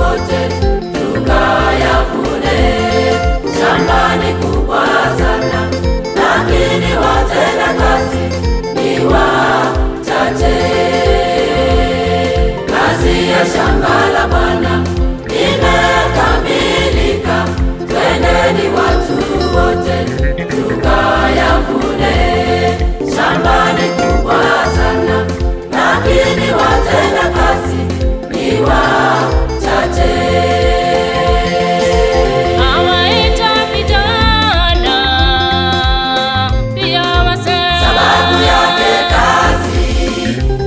wote tukayavune. Shambani kubwa sana, lakini watenda kazi ni wachache. Kazi ya shamba la Bwana imekamilika, twendeni watu wote tukayavune. Shambani kubwa sana, lakini watenda kazi ni wachache. Awaita vijana pia wazee, Sababu yake kazi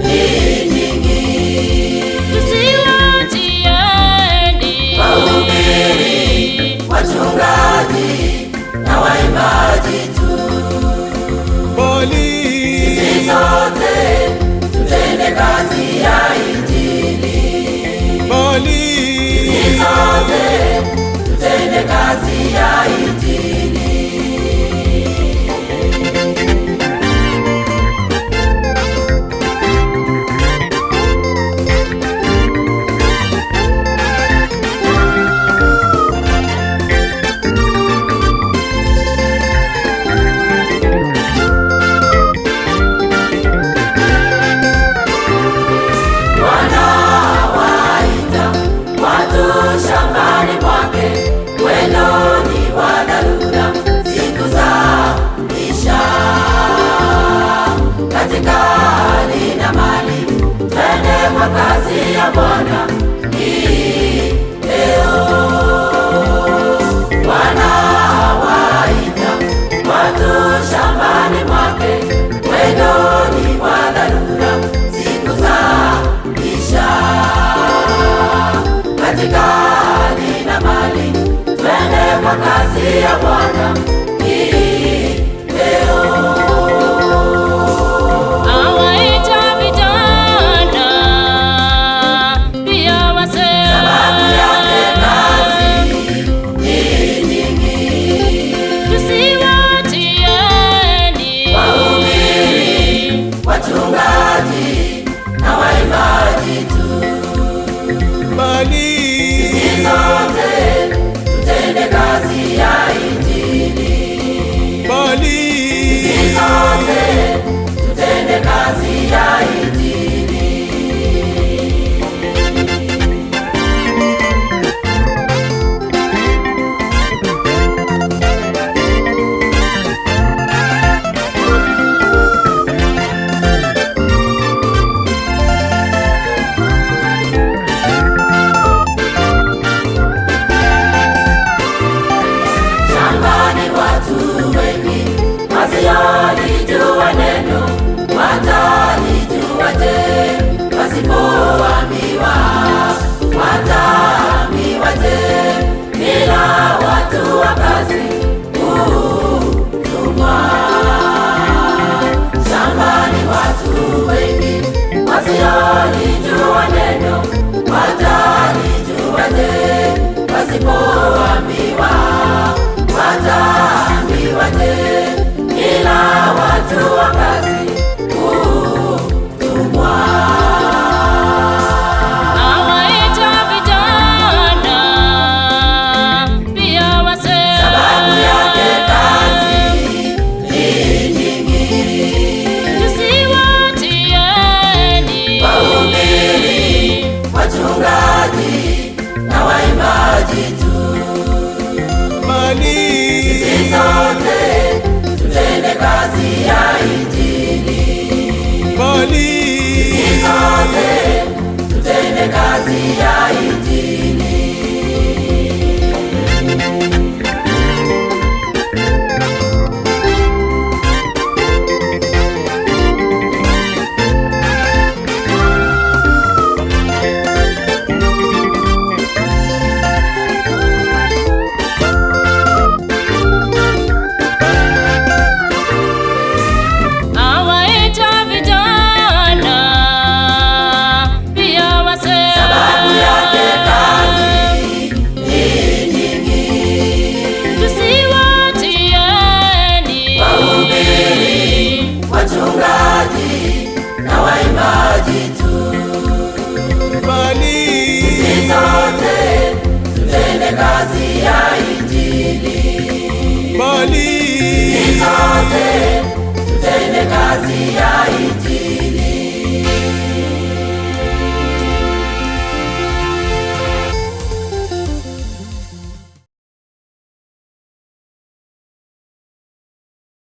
ni nyingi. tusiwatieni Wahubiri, wachungaji na waimbaji tu, sisi sote tutende kazi ya Injili. Sisi sote tutende kazi ya Injili. Bwana waita watu shambani mwake, wendo ni wa dharura, siku za mwisho. Katika hali na mali, twende kwa kazi ya Bwana hii leo. Bwana waita watu shambani mwake, wendo ni wa dharura, siku za mwisho. Katika hali na mali, twende kwa kazi ya Bwana hii leo. awaita vijana pia wazee, Sababu yake kazi ni nyingi. tusiwatieni Wahubiri, wachungaji na waimbaji tu, sisi sote tutende kazi ya Injili. Sisi sote tutende kazi ya Injili. Shambani watu wengi wasiolijua neno, watalijuaje pasipoambiwa? Wataambiwaje bila watu wa kazi kutumwa? Shambani watu wengi wasiolijua neno, watalijuaje pasipoambiwa? Wataambiwaje ila watu wa kazi kutumwa? awaita vijana pia wazee, Sababu yake kazi ni nyingi. tusiwatieni Wahubiri, mali. Sisi sote tutende kazi